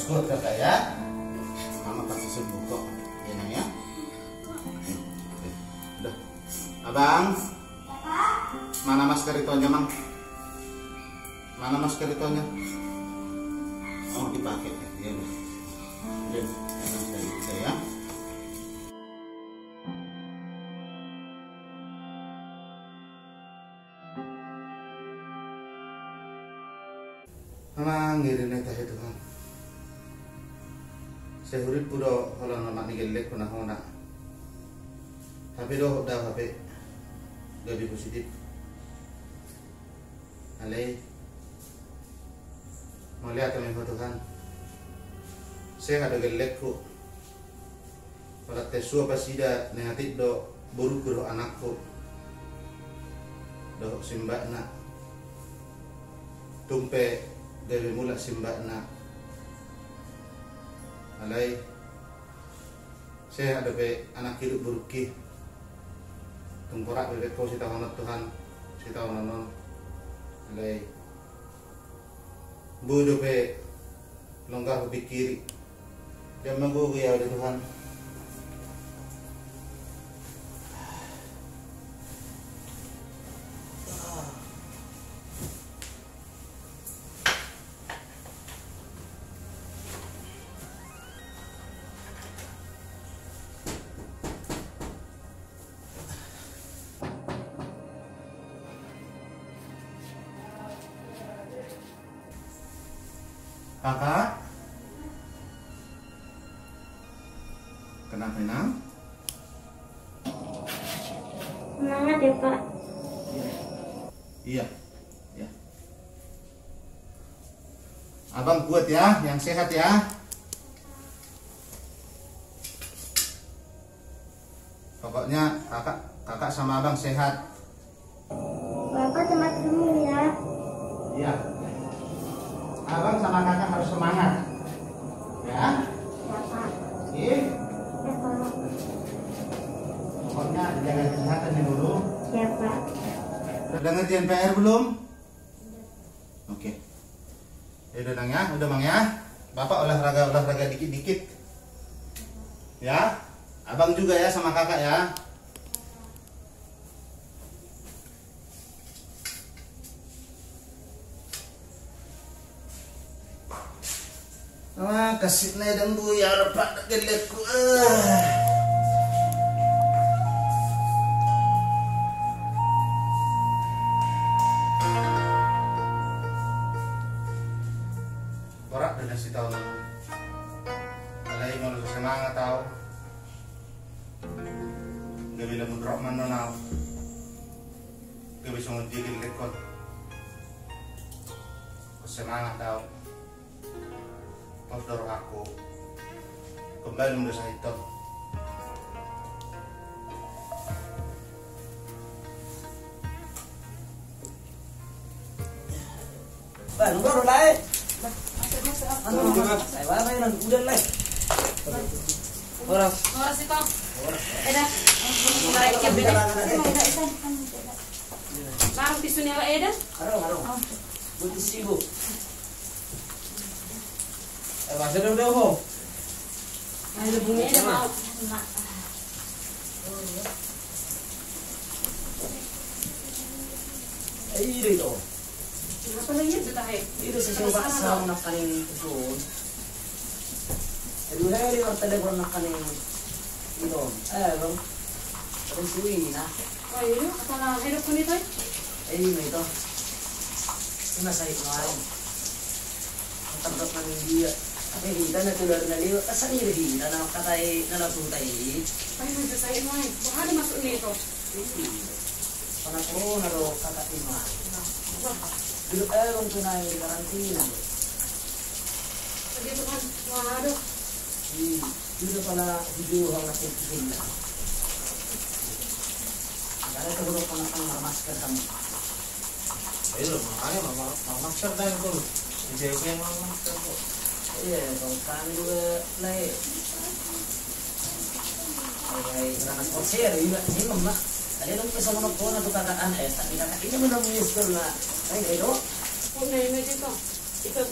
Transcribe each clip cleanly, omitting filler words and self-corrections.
Kuat kakak ya. Mama pasti sembuh kok. Ya Nang ya. Udah. Abang. Mana masker itunya, Mang? Mana masker itunya? Oh, dipakai. Ya udah. Udah, enak sekali kita ya. Ngirin eta Tuhan. Saya hurip puro kalau nama nigelek pernah hona. Tapi doh udah HP lebih positif. Alay. Melihat kami Tuhan. Saya ada gelek ku. Pada tesu apa sida negatif do buruk do anakku. Do simbakna. Tumpe dari mula simbakna. Alay. Saya ada be anak hidup buruki. Tungkorak bebek kau si tahu Tuhan. Si tahu non. Alay. Budo be longgar pikir. Dia menggu ya Tuhan. Kakak, kenapa Nang? Semangat ya Pak. Iya, ya. Abang kuat ya, yang sehat ya. Pokoknya kakak sama abang sehat. Bapak cepat sembuh ya. Iya. Abang sama kakak harus semangat. Ya. Ya Pak. Iya. Ya Pak. Pokoknya jaga kesehatannya dulu. Ya Pak. Udah ngerjain PR belum? Oke. Udah Nang ya, udah Mang ya. Bapak olahraga dikit-dikit. Ya. Abang juga ya sama kakak ya. Kasih nedang bu ya lepak gelekku. Borak udah ngasih tahu nama. Alai mau semangat tahu. Gak bila mundrok mana nau. Gak bisa ngunjilin lekot. Semangat tahu. Maaf aku kembali muda saya itu. Bang, baru lah. Anu juga. Saya apa yang udah lah. Orang. Orang sih kok. Eda. Mereka beda. Baru pisunya lah Eda. Arong. Butuh sibuk. Masih udah kok. Ada bunyi Eda mau. Ini itu. Apa lagi itu tahe? Itu sesuatu bahasa nak kaning itu. Aduh, hari waktu ada orang nak kaning itu. Bang. Terus ini nah. Oh iya, apa lah hidup pun itu? Ini itu. Cuma saya kemarin. Tempat nang dia. Tapi di sana tu dari nali, asal ni di sana katai nala tutai. Ay, may saya mo eh. Baka masuk nito. Panas ko naro kakak lima. Dulu orang tunai di karantina. Sige tuhan, waduh. Dulu pala video ang nakikinig na. Kaya kabulok pa ng masker kami. Ayun, makanya masker tayo ko. Hindi ko yung masker ko. Iya, kung kami juga lain. Ay, karena sponsor ini mama. Ada nung isa mo ko na to kakaan tapi kakak ini mo na minister na. Ay, ito. Kung na yun dito. Ikaw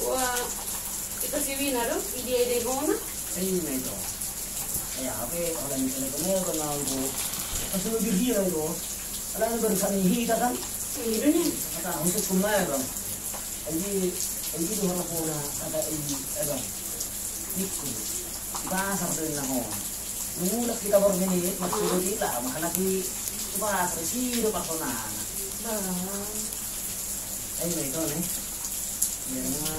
Ito si Wina do, ide-ide ko na. Ayun na ito. Kaya apa orang itu nak kena kena itu. Pasal dia itu. Alam mo ba sa hihita kan? Hindi doon yan. Kata untuk kumaya bang. Hindi do harap ko na kata bang. Iku. Pasar din na ho. Nungulak kita baru ini maksud kita mahalaki pasar siro pa ko na. Ayun na ito eh. Yan nga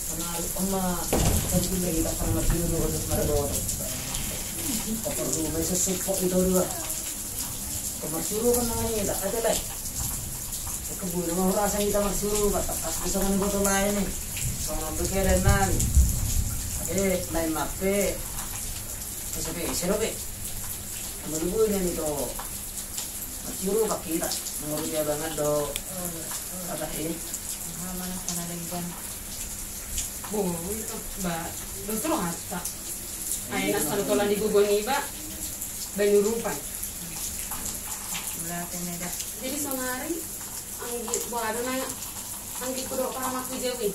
kanal oma kasi kita parang magsinunod at maroon. Kapag may susupok ito dua. Kung magsuro ka na ngayon, ate lang. Ikabuhi na mahurasan kita magsuro ka. Tapos gusto ka ng boto lain eh. So, nabigyan nan. Ate, lain mape. Sabi, sirope. Ang malubuhin na nito. Magsuro ka kita. Nangurutya banget do. Katahin. Hama na ka na rin dyan. Oo, ito ba? Gusto mo hata. Ay, nasa tulang di gugoni ba? Banyurupan. Wala tinida. Jadi sonari, ang buhado na ang gikudo para makwijawi.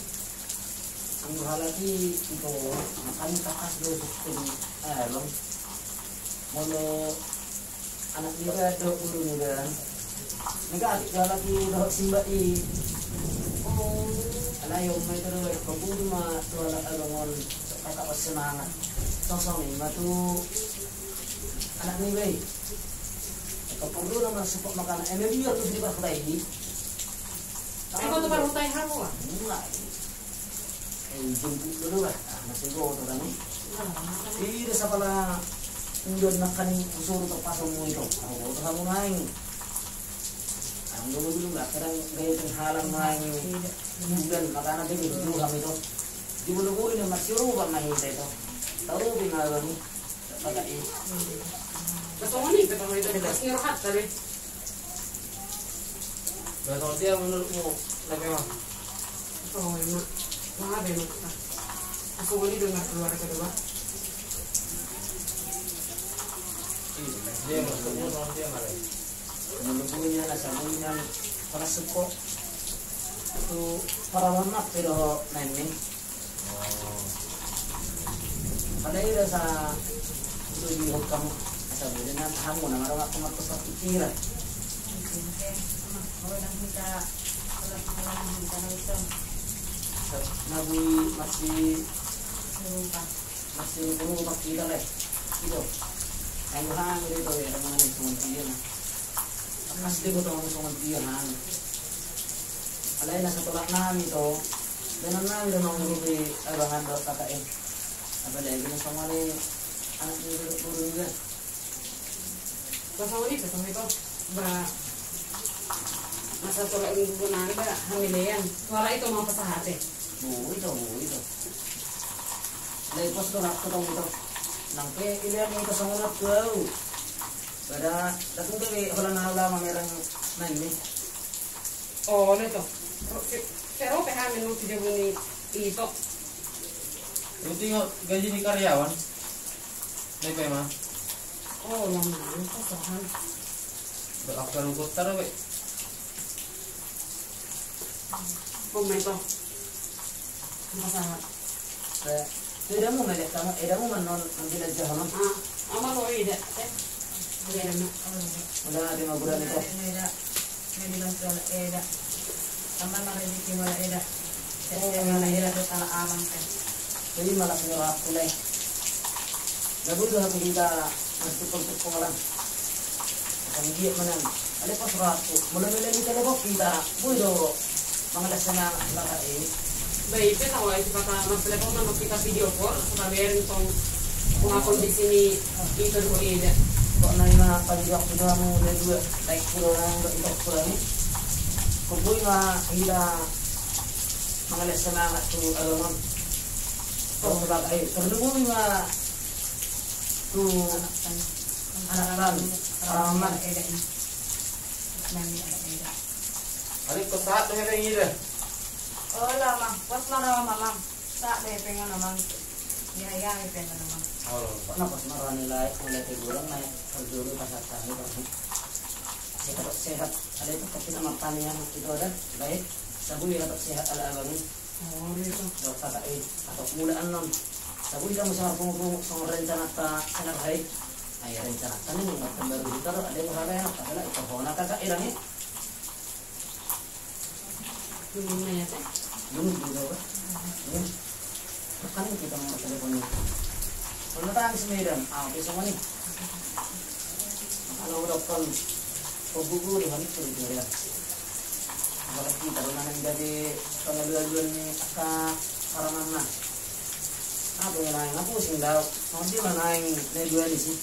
Ang mahalaki ito, makaming takas do kung alam. Mula anak nila do uru nila. Nag-aatik lalaki do simba i. Oh, Alayo may taro pagbudo ma tuwala alongon kakapas semangat. Sosong ni matu anak ni bay. Kapag doon naman support makanan, may biyo ito di ba kulay di? ay kung ito parang tayo hako ah. Mula jemput dulu lah, nasigo ito kami. Hindi sa pala undod na kaning usuro ito pasong mo ito. Ako ito sa mga yung ang dulu-dulu lah, karang gaya itong halang mga yung undod, makanan din ito kami ito. Di mo luguin yung masyuro ba mahita ito? Taro pinagami. Pagkain. Gusto mo nih, ketemu itu dekat ngerohat tapi. Berapa dia menurutmu? Lebih mah? Oh, emak. Wah, benar kita. Aku mau nih dengar keluar kedua. Dia maksudnya orang dia mana? Luguin na sabuin na para suko. Ito para mamak pero namin. Padahal sa tuloy kamu sabi na hamo na marawa ko magpasok itira. Wala lang kita. Wala lang kita na ito. Nabi masih Lupa. puro makita le. Ito. Ay hang dito eh ang mga nagsumuntiyan. Mas di ko to ang sumuntiyan han. Alay na sa tulak namin ito. Ganun namin na mga grupi abangan daw kakain. Abalay ginasama ni anak ni puro nila. Gusto mo nih, ketemu itu. Ba, masa tulak ini gugunan ba hamilayan. Wala ito mga pasahate. Buo ito. Alay pas to nak to ito. Nang pe ilian ito sa ulat ko. Pada datang kami wala na lamang merang namin. Oh, ito. Pero pehamin mo tiga bunyi itu. Lu tengok gaji ni karyawan. Lebih mah? Oh, lama pasahan. Berapa rukut taruh be? Oh, ito. Pasahan. Tidak mau melek kamu, tidak mau menon ambil aja kamu. Ah, ama lo ida. Udah na. Udah ada maguran itu. Tinida. May bilang ko wala eda. Tama na rin dito wala eda. Kasi wala eda doon ala amang ka. Jadi malah penyerah kulai. Lalu dah kita masuk untuk pengelang. Kami dia menang. Ada pas ratu. Mula-mula kita lebok kita. Budo. Mengalasana laka ini. Baik, kita tahu itu kata telepon nama kita video call, suka biarin tong kondisi ini itu dulu ida. Kok na pag-iwak ko mo na dua like puro ang itok ko ni. Kung buhay nga hila mga lesson na to alamon. Kung ba ay perlu nga to anak-anak araman Eda ini. Nami ala eda. Ada kesat tu yang ini dah. Oh lama. Pas na mamam. Sa de pengen naman. Niyayay pengen naman. Oh, na pas marami nila ulit siguro na pagduro pasatani kasi sehat sehat ada itu kasi naman tanian itu ada baik sabuy na sehat ala alamin Oh, itu. Dapat tatain atau kemudahan non. Tapi kamu sama punggung sama rencana ta senar hai. Ay rencana tan ini nggak baru kita ada berapa ya? Adalah itu hona kakak irangnya. Belum ya, Teh. Juga kan? Kan kita mau teleponnya. Kalau tahan sembilan, oke sama nih. Kalau udah kan, buku di hari itu ya. Apalagi kalau nanti jadi pengambilan nih kakak karangan. Apa yang lain? Aku sih nggak. Nanti mana yang nih dua di sini.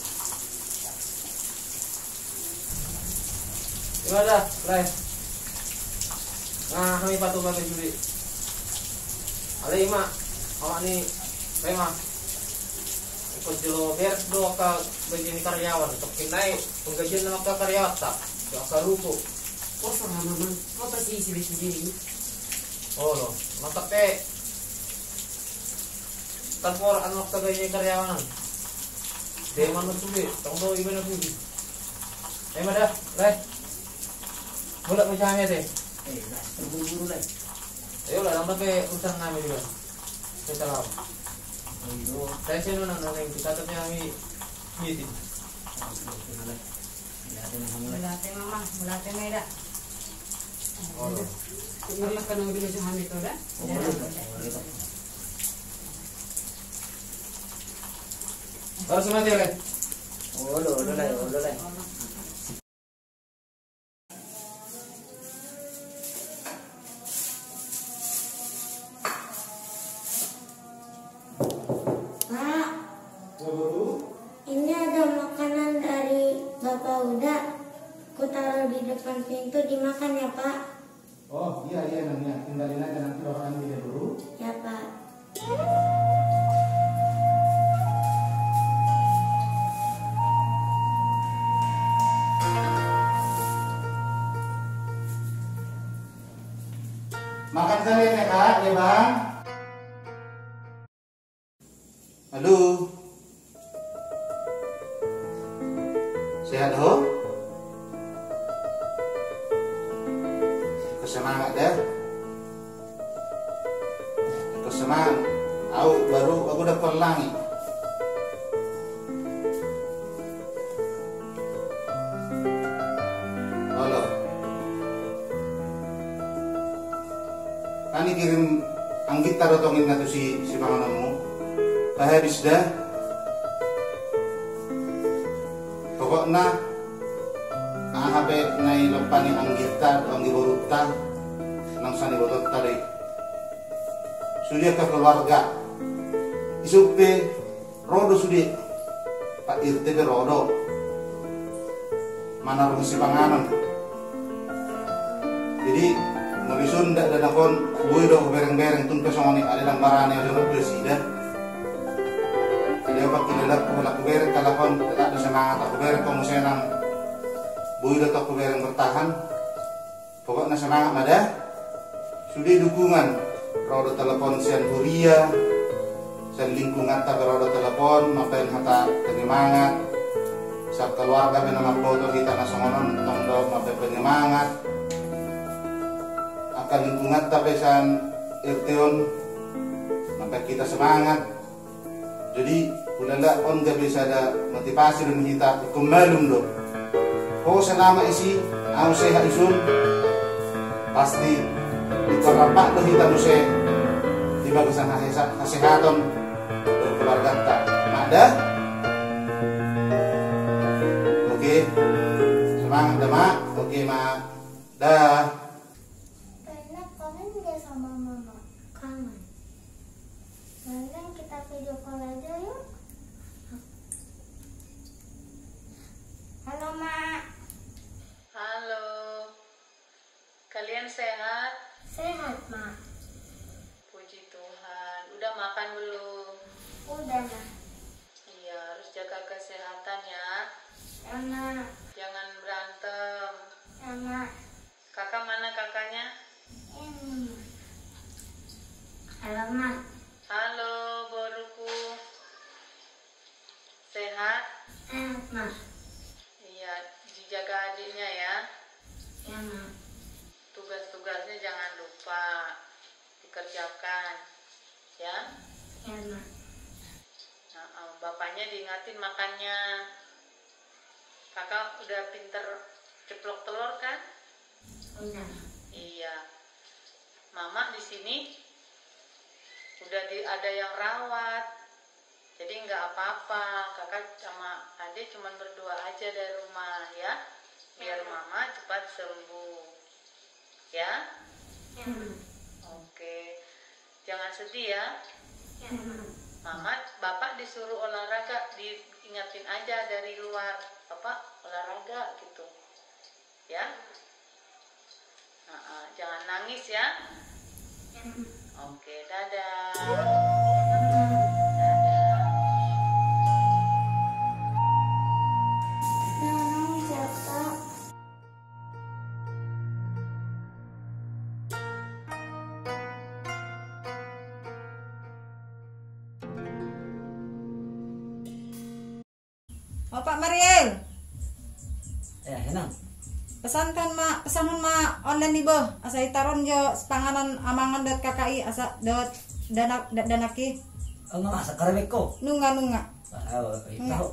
Gimana, Ray? Nah, kami patuh kami juli. Ada ima, awak nih, memang ikut jelo biar doa ke begini karyawan, untuk kinai penggajian nama ke karyawan tak, doa ruko. Oh, sama mama. Oh, pasti isi sendiri. Oh loh, mata pe, tanpa anak tagay karyawan, dia mana sulit, tunggu ibu nak puji. Mana dah, leh, boleh macamnya deh. Lah, terburu-buru lah. Ayo lah, nampak ke urusan kami juga. Kita tahu. Ayo, saya sih nona yang kita tapi kami meeting. Mulate mama, mulate meda. Oh, Ngerlah ka nang binusuhan ito, da? harus mati kan? Oh, lo lah. Pak, ini ada makanan dari Bapak Uda. Aku taruh di depan pintu, dimakan ya Pak? Oh iya nanya, tinggalin aja nanti orang ambil dulu. Ya Pak. Makan kalian ya kak, ya bang. Halo. Sehat ho? Semangat ya. Semangat. Aku udah pelangi. Halo. Kani kirim anggit tarotongin na to si panganamo. Habis dah. Pokoknya hape na ilapani anggit tar ang iboruta nang sani botot tadi. Sudah ke keluarga. Isupe rodo sudah Pak Irte be rodo. Mana si panganan. Jadi Malisun ndak ada kon boy do bereng-bereng tun pesongoni ada lang barane ada presiden. Dia pak kilala ko bereng kalakon tak ada semangat aku bereng kamu senang. Boy do tak bereng bertahan. Pokoknya semangat ada. Sudah dukungan rodo telepon sian huria. Sian lingkungan tak rodo telepon mapen hata penyemangat. Saat keluarga benama foto kita nasongonon tondo mapen penyemangat. Akan lingkungan tapi san irtion sampai kita semangat. Jadi ulala on gak bisa ada motivasi dan kita kemalum do. Oh selama isi aku sehat isun pasti diterapkan do kita muse di bagusan kesehatan dari keluarga tak ada. Oke semangat dah mak. Oke mak dah. Sama mama kangen. Kangen kita video call aja yuk. Halo Mak. Halo. Kalian sehat? Sehat Mak. Puji Tuhan. Udah makan belum? Udah Mak. Iya, harus jaga kesehatan ya. Ya Mak. Jangan berantem. Ya Mak. Kakak mana kakaknya? Ini. Halo Mak. Halo, boruku. Sehat? Sehat Mak. Iya, dijaga adiknya ya. Ya Mak. Tugas-tugasnya jangan lupa. ucapkan. Ya. Ya, Mak. Bapaknya diingatin makannya. Kakak udah pinter ceplok telur kan? Udah. Iya. Mama di sini udah ada yang rawat. Jadi nggak apa-apa. Kakak sama adik cuma berdua aja dari rumah ya. Biar mama cepat sembuh. Ya? Ya, Mak. Oke. Jangan sedih ya. Ya, Mak. Mama, bapak disuruh olahraga, diingatin aja dari luar, bapak olahraga gitu, ya. Jangan nangis ya. Ya, Mak. Oke, dadah. Jangan nangis ya, Kak. Oh, Pak Mariel, Henang. pesankan mak online di bawah. Asa itaron jo sepanganan amangan dot KKI asa dot danaki. Ang nga sa karamik ko. Nunga. Ikaw.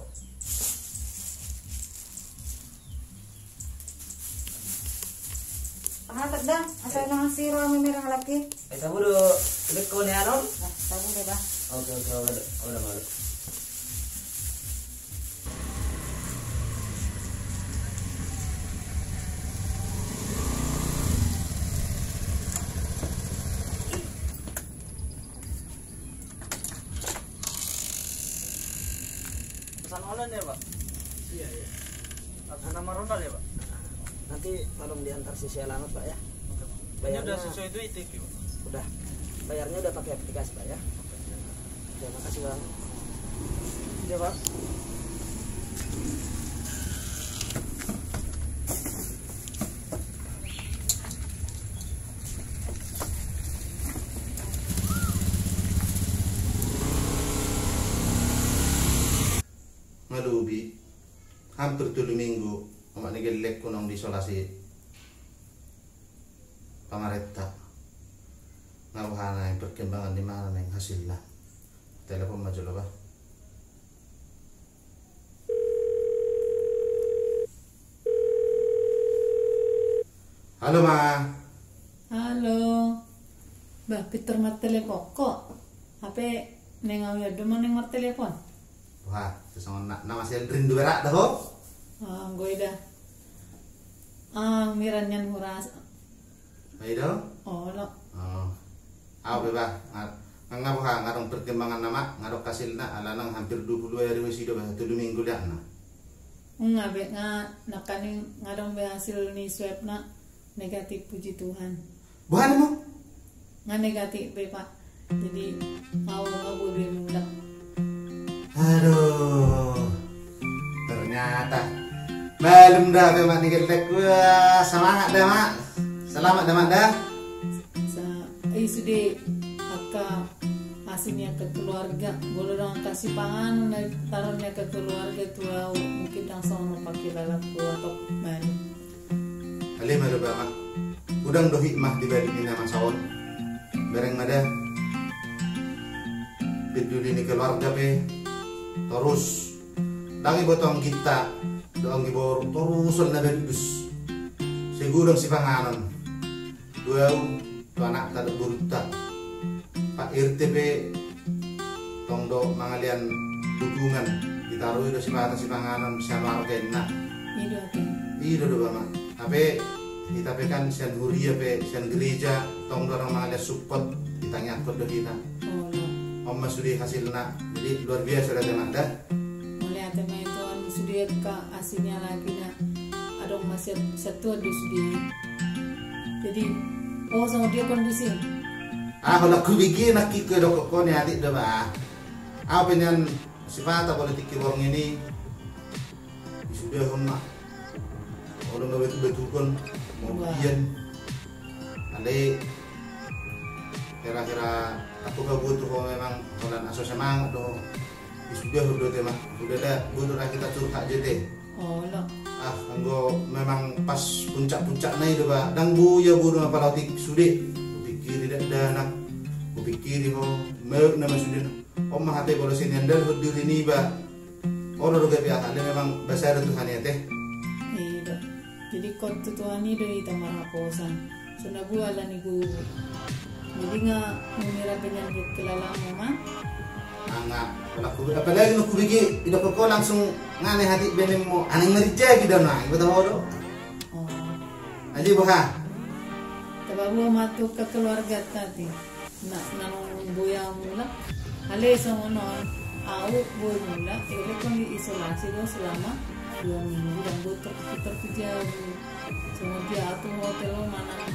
Pahatat dah, asa nang siro ang merah laki. Ay sabudo, ulit ko ni Anon. Tahu deh bah. Oke, udah malu. Pesan online ya, Pak? Iya. Atas nama Ronald ya, Pak? Nanti tolong diantar si Selamat, Pak ya. Bayarnya udah sesuai itu, Pak. Udah. Bayarnya udah pakai aplikasi, Pak ya. Terima kasih, Bang. Iya, Pak. Ngalubi hampir 3 minggu omak nigelek kunong diisolasi pamaretta ngaruhana yang perkembangan di mana yang hasilnya telepon maju loh bah. Halo ma. Halo. Bah, Peter mat telepon kok. HP nengawi ado man neng mat telepon. Wah, sesong nama si rindu berak dah ho. Ah, gue dah. Miran nyan huras. Ayo. Oh, lo. Oh. Aw beba. Ngapa ha ngarong perkembangan nama ngarok kasilna alanang hampir 20 hari wis ido bah 3 minggu dah na. Ngabe nakaning ngadong be hasil ni swab na negatif, puji Tuhan. Bukan mo? Nga negatif be Pak. Jadi mau be mudah. Aduh, ternyata belum dah memang nigelek. Wah, semangat dah mak. Selamat dah mak dah. Sa sudah aka hasilnya ke keluarga. Boleh dong kasih pangan taruhnya ke keluarga tua mungkin langsung pakai lalaku atau balik. Alim ada ba mak. Udang do hikmah dibanding nama sawon. Bereng ada. Peduli ni keluarga pe. Terus dangi botong kita doang gibor terusan na bedus segudang si panganan dua anak kada burta Pak RT pe tongdo mangalian dukungan ditaruh do si panganan sama organa Itu ate. iya do bama tapi kita pe kan sian huria pe sian gereja tongdo orang mangalian support ditanya do kita Oh, lo. Om sudi hasilna jadi luar biasa dah teman dah. Mulai tema itu sudah ke aslinya lagi na adong masih satu ada sudah. Jadi sama dia kondisi. Kalau aku bikin nak ke dok kau ni adik dah bah. Apa yang sifat politik orang ini sudah hendak orang dah betul kan mau bian. Ade kira-kira aku gak butuh kalau memang kalau aso semangat doh sudah tema udah butuh kita curhat aja deh. Oh, lo. Anggo memang pas puncak-puncak na itu ba dang buya bunuh apa lautik sudah pikir tidak ada anak kiri ho mer na masudin om mahate bolo sinendal hudur ini ba ono do gabi akale memang besar Tuhan ya teh. Iya. Jadi kontu Tuhan ini dari tamar haposan. So nabuala ni guru. Jadi nga mengira penyakit kelala mama. Nga wala ko apalagi no kubigi ida ko langsung ngane hati benem mo aneng merija gida na iba tahu do. Oh. Aji boha. Tababu matuk ke keluarga tadi. Nanong buya mula. Ale sa monon. Aku boy mula. Ele kon isolasi do selama 2 minggu dan gue terkerja. So dia atur hotel mana.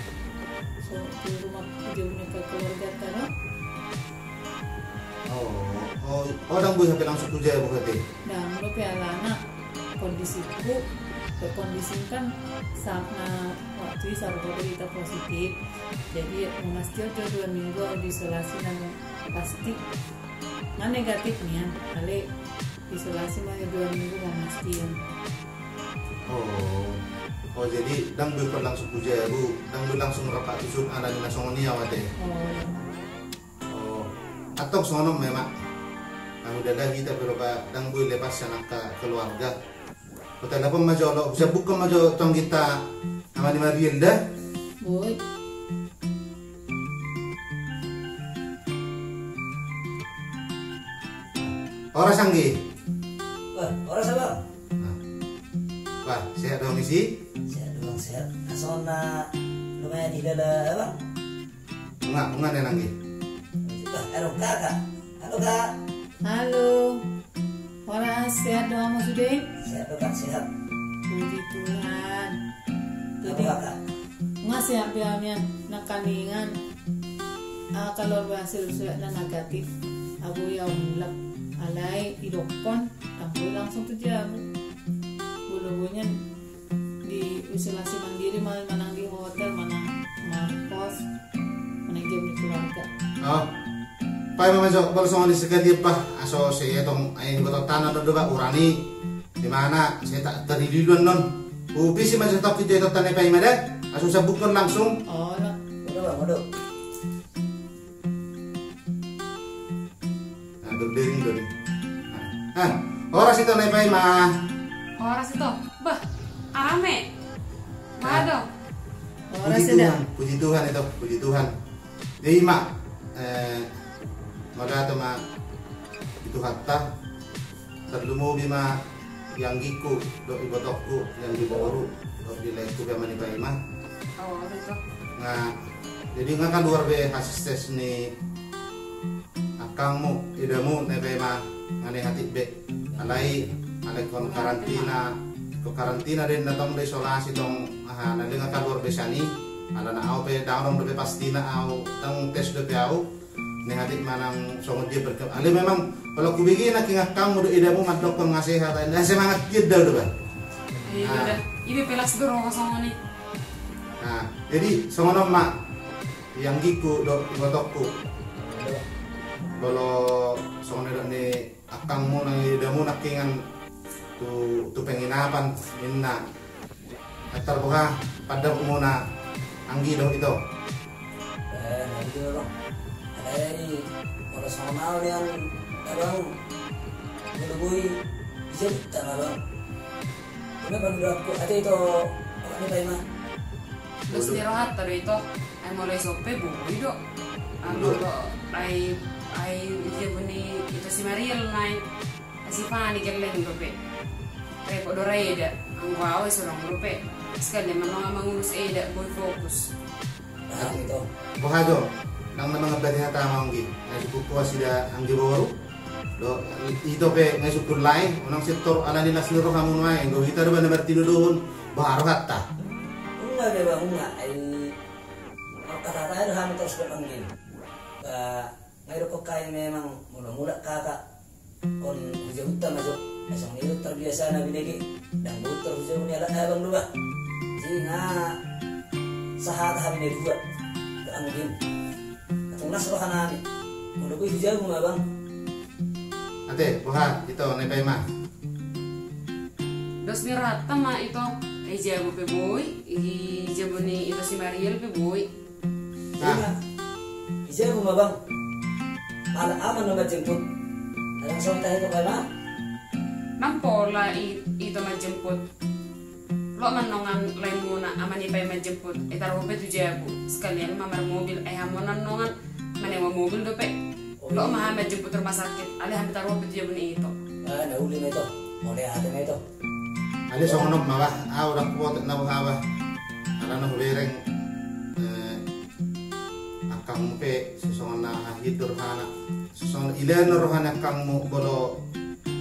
So di rumah kerja punya ke keluarga tadi. Orang gue sampai langsung kerja ya berarti. Nah, menurut anak kondisiku terkondisikan sama waktu sarjana kita positif. Jadi memastikan 2 minggu diisolasi dan pasti mana negatifnya. Ale isolasi mah 2 minggu memastikan. Oh jadi dang gue langsung kerja ya bu, dang gue langsung rapat usul ada di nasionalnya wate. Atau sono memang udah lagi kita berapa dang gue lepas anak ke keluarga. Kita dapat majolo bisa buka majo tong kita sama di Marielda. Boy. Orang sanggi. Orang siapa? Wah, sehat dong isi. Sehat dong, sehat. Asona lumayan tidak ada apa? Bunga nih nanggi. Halo kakak. Halo kak. Halo. Orang sehat doang Mas Ude? Sehat dong kak, sehat. Puji Tuhan. Halo Jadi kakak. nga sehat biamnya nakaningan. Kalau berhasil sudah na negatif. Aku yang mulak alay idokon. Aku langsung tuh jamu. Bulu-bulunya di isolasi mandiri manang di hotel manang kos manang game di keluarga. Oh. Pai mama jo baru sama di sekali pa aso saya tong ayo buat tanah do ba urani di mana saya tak terdiri duluan non ubi sih masih tak video tanah pai mana aso saya bukan langsung Oh lah. Udah. nah berdering orang situ tanah pai mah Orang situ, bah, arame, mado. Orang sedang. Puji Tuhan itu puji Tuhan jadi mak maka tuh mak itu hatta terlalu bima yang giku do ibotokku yang di boru do di leku be mani pai mah Oh, itu. nah jadi nggak kan luar biasa tes nih akangmu idamu nebe mah ngane hati be alai kon karantina din natong isolasi tong na dengan kan luar biasa nih ala na au pe dawn do be pasti na au tang tes do pe au ni hati manang songo dia berke ale memang kalau kubigi na kinga kamu do idamu madok kon ngasehatan dan semangat jeda do ba. Iya udah, ini pelas dorong sama nih. Nah, jadi songono mak yang giku do ibotokku. Kalau songono ni akangmu nang idamu nakingan tu penginapan minna. Atar buka pada umuna anggi do itu. Nanti dong. Ada ini kalau sama yang abang bulu-bulu bisa tanah bang. Kenapa aku ada itu apa nih Pak Ima? Terus dirahat tadi itu, ay mulai sope buhay do. Ano do, ay dia bunyi itu si Mariel naik, si Fanny kerleng dope. Ay kok dora eda, ang wow seorang dope. Sekali memang mengurus eda boy fokus. Nah itu. Buhajo nang mga bati hata maunggi na sukukuha sila ang giboro do ito pe ngay sukur lain unang sektor ala nila sinuro kamu nuay go kita ba na tinuduhon baru hatta Unga beba unga ay kata-kata ada ham terus kepanggil. Ngayon ko kaya memang mula-mula kakak on hujan utama jo asang itu terbiasa na binigi dan buter hujan ni ala abang dua sehingga sahat hari ini dua keanggil atau nasroh kanami udah gue hujan bunga bang ate buha ito nepay ma Dos dirahat tama itu, ay jago pe boy, jago ni itu si Mariel pe boy. sehingga hujan bunga bang ala aman na majemput. Alang sa tayo ito kaya na? Nampola ito majemput. Lo man nongan lay muna amani pay majemput. Itaro pe tu jabu. Sekalian mamar mobil hamonan nongan manewa mobil do pe. Lo mah majemput rumah sakit. Ale hampe taro pe tu jabu ni ito. Ah, nahuli na ito. Muli ate na ito. Ali sa manok mawa, orang kuat na bahawa. Ala na hulereng akang mo pe susong na hitur hana. Susong ilan na rohana kang mo bolo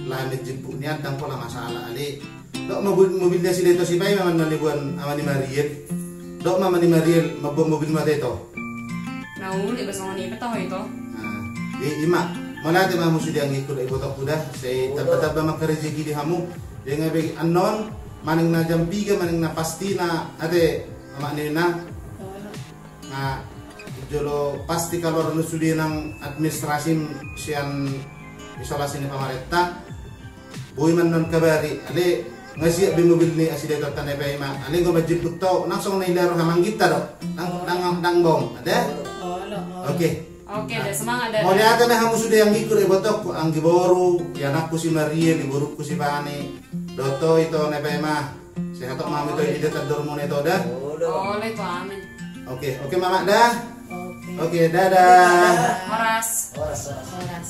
lamit jimpu niyan tang pola masalah ali. Dok mobilnya si Deto si Bay maman nalibuan ama ni Mariel. Dok mama ni Mariel mabom mobil mata itu. Nauli basong ni petaho ito. Ima, malati mamu sudah ngikut ibotok kuda. Saya taba-taba makarezeki di hamu. Dia ngabe anon maning na jam 3 maning na pasti na ade ama ni na. Na jolo pasti kalau nu sudah nang administrasi sian isolasi ni pemerintah. Boy man non kabari. Ale ngasih abis mobil ni asih dekat tanah ima. Ale go majiput to langsung na ilaro hamang kita do. Nang bom. Ada? Oke. Oke, deh semangat deh. Mau lihat na hamu sudah yang ikut ibotok ang giboru, ya anakku si Maria, giboruku si Pani. Doto itu nepema. Sehat tok mami to di dekat dormon itu dah. Oleh itu amin. Oke, mama dah. Oke, dadah. Horas. Oras. Oras.